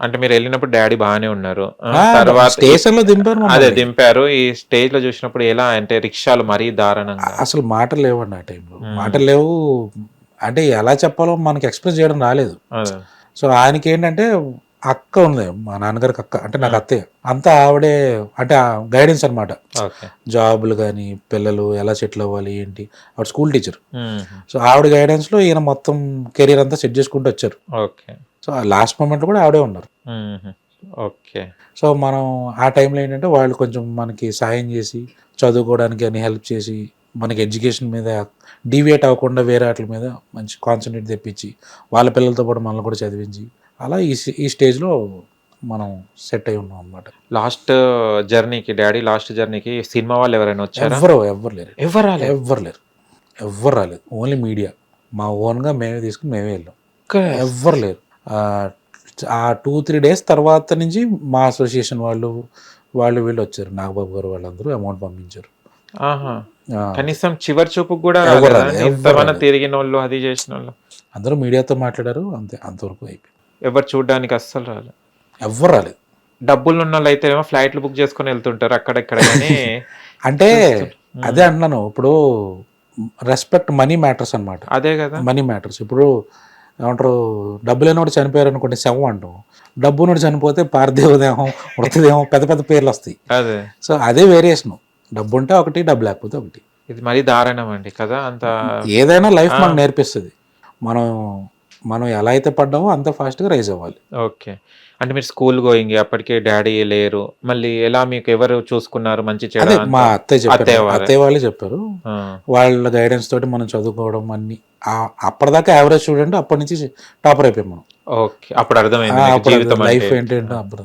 అంటే మీరు వెళ్ళినప్పుడు డాడీ బాగానే ఉన్నారు. ఆ, తర్వాత స్టేషన్ లో దింపారు అదే మమ్మల్ని. దింపారు. ఈ స్టేజ్ లో చూసినప్పుడు ఎలా అంటే రిక్షాలు మరీ దారుణంగా. అసలు మాటలు లేవండి ఆ టైంలో, ఉమ్, మాటలు లేవు. అంటే ఎలా చెప్పాలో మనకి ఎక్స్ప్రెస్ చేయడం రాలేదు. అదే. సో ఆయనకి ఏంటంటే అక్క ఉంది, మా నాన్నగారికి అక్క, అంటే నాకు ఉమ్, అత్తయ్య, అంతా ఆవిడే, అంటే గైడెన్స్ అనమాట. ఓకే. జాబులు కానీ పిల్లలు ఎలా సెటిల్ అవ్వాలి ఏంటి, ఆవిడ స్కూల్ టీచర్. ఉమ్, సో ఆవిడ గైడెన్స్లో ఈయన మొత్తం కెరీర్ అంతా సెట్ చేసుకుంటూ వచ్చారు. ఓకే. సో ఆ లాస్ట్ మూమెంట్ కూడా ఆవిడే ఉన్నారు. ఉమ్, ఓకే. సో మనం ఆ టైంలో ఏంటంటే వాళ్ళు కొంచెం మనకి సాయం చేసి చదువుకోవడానికి అని హెల్ప్ చేసి మనకి ఎడ్యుకేషన్ మీద డీవియేట్ అవ్వకుండా వేరే వాటి మీద మంచి కాన్సన్ట్రేట్ తెప్పించి వాళ్ళ పిల్లలతో పాటు మనల్ని కూడా చదివించి అలా ఈ స్టేజ్లో మనం సెట్ అయి ఉన్నాం అనమాట. లాస్ట్ జర్నీకి డాడీ లాస్ట్ జర్నీకి సినిమా వాళ్ళు ఎవరైనా వచ్చారా? ఎవ్వరు లేరు, ఎవరు రాలేదు. ఎవ్వరు రాలేదు. ఓన్లీ మీడియా, మా ఓన్గా మేమే తీసుకుని మేమే వెళ్ళాం. ఒక్క ఎవ్వరు లేరు. ఆ 2-3 days తర్వాత నుంచి మా అసోసియేషన్ వాళ్ళు వీళ్ళు వచ్చారు, నాగబాబు గారు వాళ్ళందరూ అమౌంట్ పంపించారు. ఆహా. ఆ, కనీసం చివరి చూపుకు కూడా ఎవరు రాలేదా? రాలేదు, ఇంతమంది ఎవరు తిరిగిన వాళ్ళు అది చేసిన వాళ్ళు అందరూ మీడియాతో మాట్లాడారు, అంతే, అంతవరకు అయిపోయింది. ఎవరు చూడడానికి అస్సలు రాలేదు. ఎవ్వరు రాలేదు. డబ్బులు ఉన్న వాళ్ళు అయితే ఏమో ఫ్లైట్లు బుక్ చేసుకొని వెళ్తుంటారు అక్కడెక్కడ కానీ. అంటే అదే అంటున్నాను, ఇప్పుడు రెస్పెక్ట్ మనీ మ్యాటర్స్ అనమాట. అదే కదా. Money matters. ఇప్పుడు ఏమంటారు, డబ్బు లేనివాడు చనిపోయారు అనుకోండి, శవం అంటాం. డబ్బు నుండి చనిపోతే పార్థివదేహం, మృతదేహం, పెద్ద పెద్ద పేర్లు వస్తాయి. అదే. సో అదే వేరియేషన్. డబ్బు ఉంటే ఒకటి, డబ్బు లేకపోతే ఒకటి. ఇది మరీ దారుణం అండి కదా. అంత ఏదైనా లైఫ్ మనకు నేర్పిస్తుంది. మనం ఎలా అయితే పడ్డామో అంత ఫాస్ట్గా రైజ్ అవ్వాలి. ఓకే. అంటే మీరు స్కూల్ గోయింగ్ అప్పటికే డాడీ లేరు, మళ్ళీ ఎలా మీకు ఎవరు చూసుకున్నారు మంచి చెడు అదే అంతా? మా అత్తయ్య చెప్పారు, అత్తయ్య వారే. అత్తయ్య వాళ్ళే చెప్పారు. ఆ, వాళ్ళ గైడెన్స్ తోటి మనం చదువుకోవడం అన్ని అప్పటిదాకా యావరేజ్ స్టూడెంట్, అప్పటి నుంచి టాపర్ అయిపోయాం మనం. ఓకే. అప్పుడు అర్థమైంది మీకు జీవితం లైఫ్ అంటే. ఏంటంటే అప్పుడు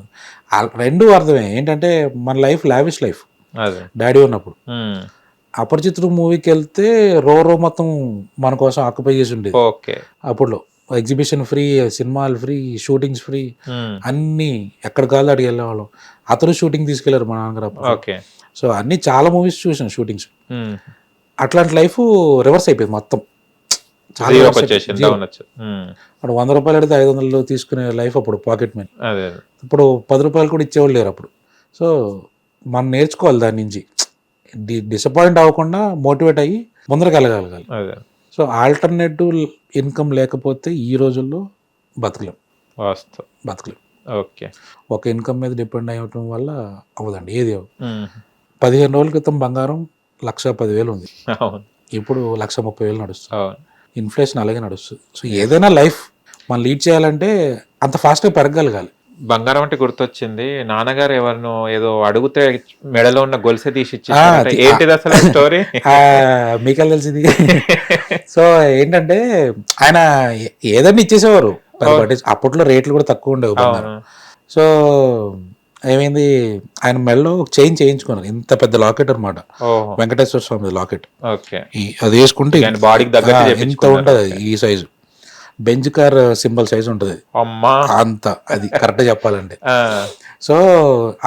రెండు అర్థమే. ఏంటంటే మన లైఫ్ లావిష్ లైఫ్ అదే. డాడీ ఉన్నప్పుడు. ఉమ్, అపరిచితుడు మూవీకి వెళ్తే రో మొత్తం మన కోసం ఆక్యుపై చేసి ఉండేది. ఓకే. అప్పుడులో ఎగ్జిబిషన్ ఫ్రీ, సినిమాలు ఫ్రీ, షూటింగ్స్ ఫ్రీ, ఉమ్, అన్ని ఎక్కడ కాదు అడిగి వెళ్ళేవాళ్ళం. అతను షూటింగ్ తీసుకెళ్లారు మా నాన్నగారు అప్పుడు. ఓకే. సో అన్ని చాలా మూవీస్ చూసాను షూటింగ్స్. ఉమ్, అట్లాంటి లైఫ్ రివర్స్ అయిపోయింది మొత్తం. చాలా జీరోకి reverse వచ్చేసింది, అయిపోయింది. డౌన్ వచ్చి. ఉమ్, అప్పుడు 100 రూపాయలు అడిగితే 500 తీసుకునే లైఫ్ అప్పుడు పాకెట్ మనీ. అదే అదే. ఇప్పుడు 10 రూపాయలు కూడా ఇచ్చేవాళ్ళు లేరు అప్పుడు. సో మనం నేర్చుకోవాలి దాని నుంచి, డిసప్పాయింట్ అవ్వకుండా మోటివేట్ అయ్యి ముందరకు వెళ్ళగలగాలి. అదే సో ఆల్టర్నేటివ్ ఇన్కమ్ లేకపోతే ఈ రోజుల్లో బతకలేం. వాస్తవం. ఓకే. ఒక ఇన్కమ్ మీద డిపెండ్ అయ్యటం వల్ల అవ్వదండి, ఏది అవ్వదు. ఉమ్, 15 రోజుల క్రితం బంగారం 1,10,000 ఉంది, అవును ఇప్పుడు 1,30,000 నడుస్తుంది. అవును. ఇన్ఫ్లేషన్ అలాగే నడుస్తుంది. సో ఏదైనా లైఫ్ మనం లీడ్ చేయాలంటే అంత ఫాస్ట్గా పెరగగలగాలి. బంగారం అంటే గుర్తొచ్చింది, నాన్నగారు ఎవరినో ఏదో అడిగితే మెడలో ఉన్న గొలుసే తీసి ఇచ్చేసారట. ఏంటిది అసలు స్టోరీ? మీకెళ్ళి తెలిసింది. సో ఏంటంటే ఆయన ఏదన్నా ఇచ్చేసేవారు. అప్పట్లో రేట్లు కూడా తక్కువ ఉండేవి బంగారం. అవును. సో ఏమైంది, ఆయన మెడలో ఒక చైన్ చేయించుకున్నారు, ఇంత పెద్ద లాకెట్ అనమాట, ఓహో. వెంకటేశ్వర స్వామి లాకెట్. ఓకే. అది వేసుకుంటే ఆయన బాడీకి తగ్గట్టు ఎంత చేపించుకున్నారు. ఉంటుంది అది, ఈ size Benz car symbol size ఉంటుంది అమ్మా. అంత, అది కరెక్ట్ చెప్పాలంటే. ఆ, సో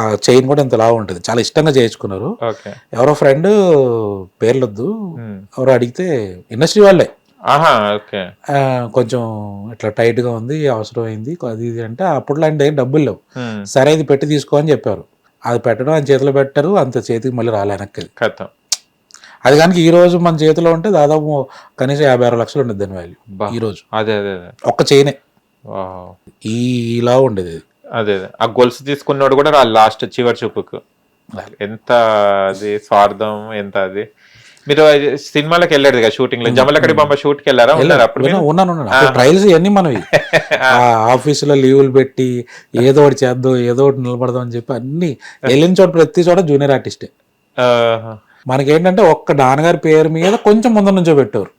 ఆ చైన్ కూడా ఇంత లావు ఉంటుంది, చాలా ఇష్టంగా చేయించుకున్నారు. ఓకే. ఎవరో ఫ్రెండ్, పేర్లొద్దు, ఉమ్, ఎవరో అడిగితే ఇండస్ట్రీ వాళ్ళే, ఆహా, ఓకే. కొంచెం ఇట్లా టైట్గా ఉంది, అవసరమైంది అది ఇది అంటే, అప్పట్లో ఆయన దగ్గర డబ్బులు లేవు. ఉమ్, సరే ఇది పెట్టి తీసుకో అని చెప్పారు. అది పెట్టడం ఆయన చేతిలో పెట్టారు, అంత చేతికి మళ్ళీ రాలే వెనక్కి. కథం. అది కనుక ఈ రోజు మన చేతిలో ఉంటే దాదాపు కనీసం 56 లక్షలు ఉండేది దాని వాల్యూ బా. ఈ రోజు. అదే అదే అదే. ఒక్క చైనే వావ్. ఇలా ఉండేది అది. అదే అదే. ఆ గొలుసు తీసుకున్నాడు కూడా లాస్ట్ చివరి చూపుకు. ఎంత అది స్వార్థం, ఎంత అది. మీరు సినిమాలకు వెళ్ళాడు కదా షూటింగ్ లో, జమలకడి బాంబ షూట్ కి వెళ్ళారా? ఉన్నారు అప్పుడు మీరు? ఉన్నాను. ట్రయల్స్ ఇవన్నీ మనవి. ఆఫీసులో లీవులు పెట్టి ఏదో ఒకటి చేద్దాం, ఏదో ఒకటి నిలబడదాం అని చెప్పి అన్ని వెళ్ళిన చోట ప్రతి చోట జూనియర్ ఆర్టిస్టే. ఆహా. మనకేంటంటే ఒక్క నాన్నగారి పేరు మీద కొంచెం ముందు నుంచో పెట్టారు,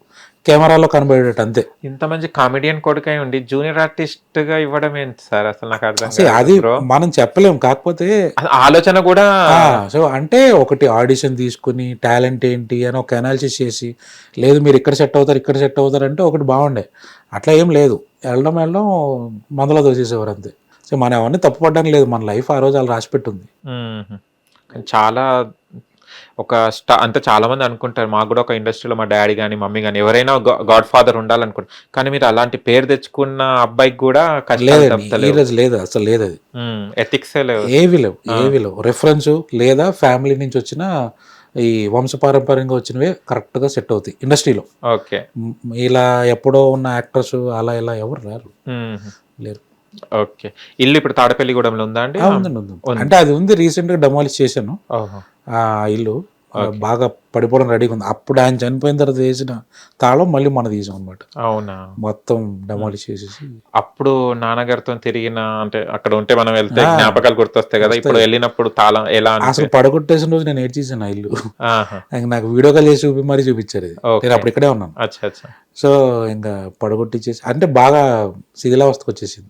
కెమెరాలో కనబడేటట్టు అంతే. ఇంత మంచి కామెడియన్ కొడుకై ఉండి జూనియర్ ఆర్టిస్ట్ గా ఇవ్వడం ఏంటి సార్? అసలు నాకు అర్థం అది కాదు bro. మనం చెప్పలేం. కాకపోతే ఆలోచన కూడా. సో అంటే ఒకటి ఆడిషన్ తీసుకుని టాలెంట్ ఏంటి అని ఒక అనాలిసిస్ చేసి, లేదు మీరు ఇక్కడ సెట్ అవుతారు, ఇక్కడ సెట్ అవుతారు అంటే ఒకటి బాగుండే. అట్లా ఏం లేదు, వెళ్ళడం మందులో దోసేసేవారు అంతే. సో మనం అవన్నీ తప్పుపడడానికి లేదు, మన లైఫ్ ఆ రోజు అలా రాసి పెట్టుంది. కానీ చాలా ఒక అంటే చాలా మంది అనుకుంటారు, మాకు కూడా ఒక ఇండస్ట్రీలో మా డాడీ కానీ మమ్మీ కానీ ఎవరైనా గాడ్ ఫాదర్ ఉండాలనుకుంటారు, కానీ మీరు అలాంటి పేరు తెచ్చుకున్న అబ్బాయికి కూడా కష్టాలు లేదండి, ఈ తప్పలేవు. రోజు లేదు, అసలు లేదు, అది ఎథిక్సే లేవు. ఏవి లేవు. రెఫరెన్స్ లేదా ఫ్యామిలీ నుంచి వచ్చిన ఈ వంశపారంపర్యంగా వచ్చినవే కరెక్ట్గా సెట్ అవుతాయి ఇండస్ట్రీలో. ఓకే. ఇలా ఎప్పుడో ఉన్న యాక్టర్స్ అలా ఇలా ఎవరు రారు, లేరు. ఓకే. ఇల్లు ఇప్పుడు తాడపల్లిగూడెంలో ఉందా అండి? ఉందండి. అంటే అది ఉంది, రీసెంట్ గా డెమాలిష్ చేశాను ఆ ఇల్లు. బాగా పడిపోవడం రెడీగా ఉంది. అప్పుడు ఆయన చనిపోయిన తర్వాత వేసిన తాళం మళ్ళీ మన తీసాం అనమాట. అవునా? మొత్తం డెమాలిష్ చేసేసి. అప్పుడు నాన్నగారితో తిరిగిన, అంటే అక్కడ ఉంటే మనం వెళ్తే జ్ఞాపకాలు గుర్తొస్తాయి కదా, ఇప్పుడు వెళ్ళినప్పుడు తాళం ఎలా? అసలు పడగొట్టేసిన రోజు నేను ఏడ్చేసాను ఆ ఇల్లు. నాకు వీడియో కాల్ చేసి మరీ చూపించారు ఇది. నేను అప్పుడు ఇక్కడే ఉన్నాను. సో ఇంకా పడగొట్టించేసి, అంటే బాగా శిథిలావస్థకు వచ్చేసింది.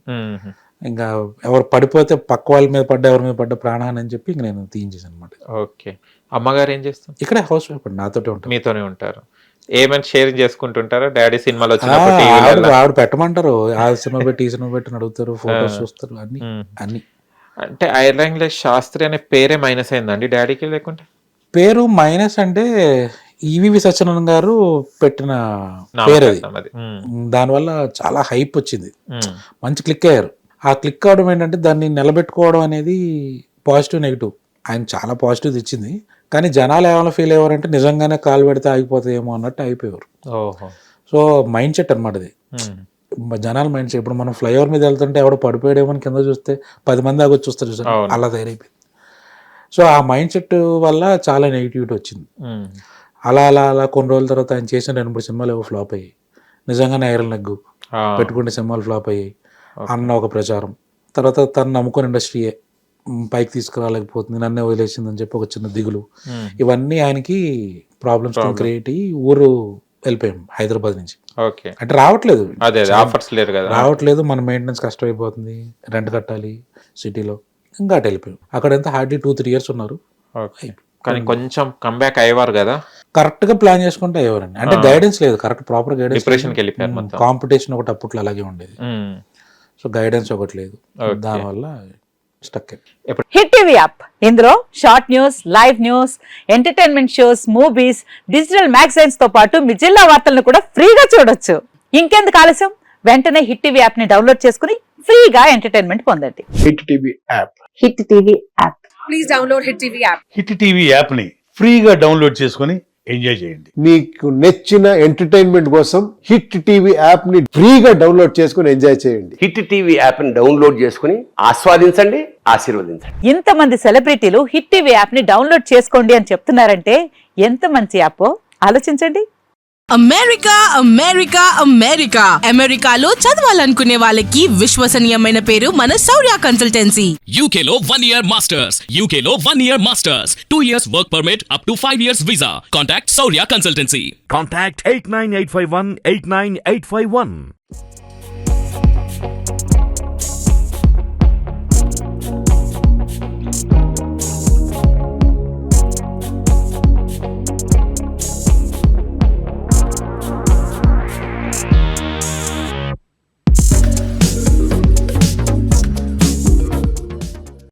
ఇంకా ఎవరు పడిపోతే పక్క వాళ్ళ మీద పడ్డా, ఎవరి మీద పడ్డా ప్రాణహాని అని చెప్పి ఇంక నేను తీయించేసాను అనమాట. ఓకే. అమ్మగారు ఏం చేస్తారు? ఇక్కడే హౌస్ వైఫ్ అండి, నాతోటే ఉంటారు. మీతోనే ఉంటారు. ఏమైనా షేరింగ్ చేసుకుంటుంటారా? డాడీ సినిమాలు వచ్చినప్పుడు ఆవిడ పెట్టమంటారు, ఆ సినిమా పెట్టి ఈ సినిమా పెట్టి అడుగుతారు, ఫోటోస్ చూస్తారు, అన్ని. అంటే ఐర్లాండ్ శాస్త్రి అనే పేరే మైనస్ అయిందండి డాడీకి, లేకుంటే? పేరు మైనస్ అంటే ఈవివి సత్యనారాయణ గారు పెట్టిన పేరు అది. దానివల్ల చాలా హైప్ వచ్చింది, మంచి క్లిక్ అయ్యారు. ఆ క్లిక్ అవడం ఏంటంటే దాన్ని నిలబెట్టుకోవడం అనేది పాజిటివ్ నెగిటివ్. ఆయన చాలా పాజిటివ్ ఇచ్చింది, కానీ జనాలు ఏమైనా ఫీల్ అయ్యారంటే నిజంగానే కాలు పెడితే ఆగిపోతాయేమో అన్నట్టు అయిపోయారు. సో మైండ్ సెట్ అనమాట అది, జనాల మైండ్ సెట్. ఇప్పుడు మనం ఫ్లైఓవర్ మీద వెళ్తుంటే ఎవడో పడిపోయాడేమో కింద చూస్తే 10 మంది ఆగొచ్చి చూస్తారు, అలా తయారైపోయింది. సో ఆ మైండ్ సెట్ వల్ల చాలా నెగిటివిటీ వచ్చింది. అలా అలా అలా కొన్ని రోజుల తర్వాత ఆయన చేసిన 2-3 సినిమాలు ఏవో ఫ్లాప్ అయ్యాయి. నిజంగానే ఐరన్ లెగ్ పెట్టుకుంటే సినిమాలు ఫ్లాప్ అయ్యాయి అన్న ఒక ప్రచారం. తర్వాత తను నమ్ముకుని ఇండస్ట్రీయే పైకి తీసుకురాలేకపోతుంది, నన్నే వదిలేసిందని చెప్పి ఒక చిన్న దిగులు. ఇవన్నీ ఆయనకి ప్రాబ్లమ్స్ క్రియేట్ అయ్యి ఊరు వెళ్ళిపోయాం హైదరాబాద్ నుంచి. అంటే రావట్లేదు, రావట్లేదు, మన మెయింటెనెన్స్ కష్టమైపోతుంది, రెంట్ కట్టాలి సిటీలో. ఇంకా అటు వెళ్ళిపోయాం. అక్కడ ఎంత హార్డ్లీ 2-3 years ఉన్నారు. కానీ కొంచెం కంబ్యాక్ అయ్యేవారు కదా, కరెక్ట్ గా ప్లాన్ చేసుకుంటే అయ్యేవారండి. అంటే గైడెన్స్ లేదు, కరెక్ట్ ప్రాపర్ గైడెన్స్. కాంపిటీషన్ ఒకటి అప్పట్లో అలాగే ఉండేది, సో గైడెన్స్ ఒకటి లేదు, దానివల్ల స్టక్. హిట్ టీవీ యాప్, ఇందులో short news, live news, entertainment shows, movies, digital magazines తో పాటు మీ జిల్లా వార్తలను కూడా ఫ్రీగా చూడొచ్చు. ఇంకెందుకు ఆలస్యం, వెంటనే హిట్ టీవీ యాప్ ని డౌన్లోడ్ చేసుకుని ఫ్రీగా ఎంటర్టైన్మెంట్ పొందండి. Hit TV app, hit TV app, please download hit TV app. Hit TV app ని ఫ్రీగా డౌన్లోడ్ చేసుకుని ఎంజాయ్ చేయండి. మీకు నచ్చిన ఎంటర్టైన్మెంట్ కోసం హిట్ టీవీ యాప్ ని ఫ్రీగా డౌన్లోడ్ చేసుకుని ఎంజాయ్ చేయండి. హిట్ టీవీ యాప్ ని డౌన్లోడ్ చేసుకుని ఆస్వాదించండి, ఆశీర్వదించండి. ఇంతమంది సెలబ్రిటీలు హిట్ టీవీ యాప్ ని డౌన్లోడ్ చేసుకోండి అని చెప్తున్నారంటే ఎంత మంచి యాప్ ఆలోచించండి. అమెరికా అమెరికా అమెరికా అమెరికాలో చదవాలనుకునే వాళ్ళకి విశ్వసనీయమైన పేరు మన శౌర్య కన్సల్టెన్సీ. UK లో 1 year masters, UK లో 1 year masters, 2 years work permit up to 5 years visa. Contact Saurya Consultancy. Contact 89851 89851.